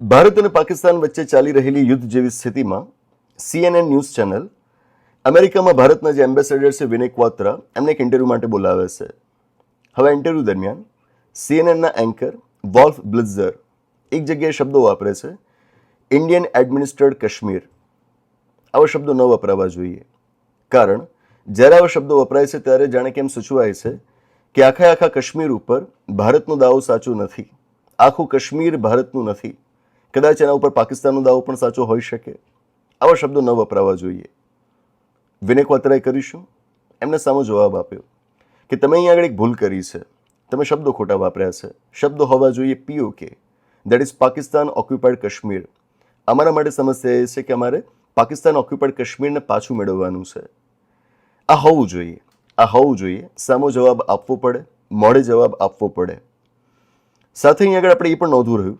ભારત અને પાકિસ્તાન વચ્ચે ચાલી રહેલી યુદ્ધ જેવી સ્થિતિમાં CNN ન્યૂઝ ચેનલ અમેરિકામાં ભારતના જે એમ્બેસેડર છે વિનય ક્વાત્રા એમને એક ઇન્ટરવ્યૂ માટે બોલાવે છે. હવે ઇન્ટરવ્યૂ દરમિયાન CNNના એન્કર વોલ્ફ બ્લિઝર એક જગ્યાએ શબ્દો વાપરે છે, ઇન્ડિયન એડમિનિસ્ટ્રેડ કાશ્મીર. આવા શબ્દો ન વપરાવા જોઈએ, કારણ જ્યારે આવા શબ્દો વપરાય છે ત્યારે જાણે કેમ સૂચવાય છે કે આખા કાશ્મીર ઉપર ભારતનો દાવો સાચો નથી, આખું કાશ્મીર ભારતનું નથી, કદાચ એના ઉપર પાકિસ્તાનનો દાવો પણ સાચો હોઈ શકે. આવા શબ્દો ન વપરાવા જોઈએ. વિનય ક્વાત્રાએ કરીશું એમને સામો જવાબ આપ્યો કે તમે અહીં આગળ એક ભૂલ કરી છે, તમે શબ્દો ખોટા વાપર્યા છે. શબ્દો હોવા જોઈએ POK, that is Pakistan occupied Kashmir. અમારા માટે સમસ્યા એ છે કે અમારે પાકિસ્તાન ઓક્યુપાઈડ કાશ્મીરને પાછું મેળવવાનું છે. આ હોવું જોઈએ. સામો જવાબ આપવો પડે, મોડે જવાબ આપવો પડે. સાથે અહીં આગળ આપણે એ પણ નોંધવું રહ્યું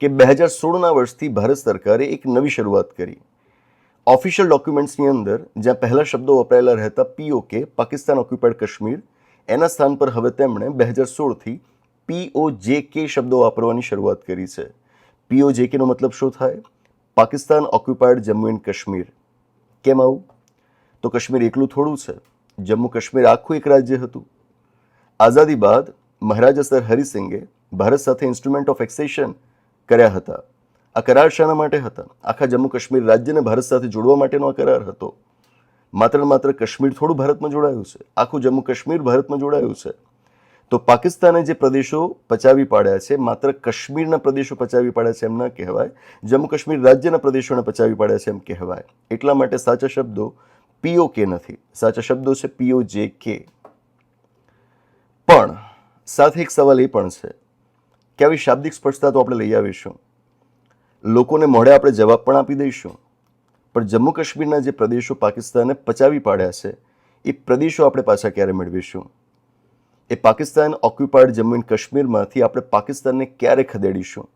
કે 2016ના વર્ષથી ભારત સરકારે એક નવી શરૂઆત કરી. ઓફિશિયલ ડોક્યુમેન્ટ્સની અંદર જ્યાં પહેલા શબ્દો વપરાયેલા રહેતા POK, પાકિસ્તાન ઓક્યુપાઈડ કાશ્મીર, એના સ્થાન પર હવે તેમણે 2016થી POJK શબ્દો વાપરવાની શરૂઆત કરી છે. POJK નો મતલબ શું થાય? Pakistan occupied Jammu and Kashmir. કેમ આવું? તો કાશ્મીર એકલું થોડું છે, જમ્મુ કાશ્મીર આખું એક રાજ્ય હતું. આઝાદી બાદ મહારાજા સર હરિસિંગે ભારત સાથે ઇન્સ્ટ્રુમેન્ટ ઓફ એક્સેશન કર્યા હતા. આ કરાર શાના માટે હતા? આખા જમ્મુ કાશ્મીર રાજ્યને ભારત સાથે જોડવા માટેનો આ કરાર હતો. માત્ર ને માત્ર કાશ્મીર થોડું ભારતમાં જોડાયું છે, આખું જમ્મુ કાશ્મીર ભારતમાં જોડાયું છે. તો પાકિસ્તાને જે પ્રદેશો પચાવી પાડ્યા છે, માત્ર કાશ્મીરના પ્રદેશો પચાવી પાડ્યા છે એમ ના કહેવાય, જમ્મુ કાશ્મીર રાજ્યના પ્રદેશોને પચાવી પાડ્યા છે એમ કહેવાય. એટલા માટે સાચા શબ્દો POK નથી, સાચા શબ્દો છે POJK. પણ સાથે એક સવાલ એ પણ છે કે આવી શાબ્દિક સ્પષ્ટતા તો આપણે લઈ આવીશું, લોકોને મોઢે આપણે જવાબ પણ આપી દઈશું, પણ જમ્મુ કાશ્મીરના જે પ્રદેશો પાકિસ્તાને પચાવી પાડ્યા છે એ પ્રદેશો આપણે પાછા ક્યારે મેળવીશું? એ પાકિસ્તાન ઓક્યુપાઈડ જમ્મુ એન્ડ કાશ્મીરમાંથી આપણે પાકિસ્તાનને ક્યારે ખદેડીશું?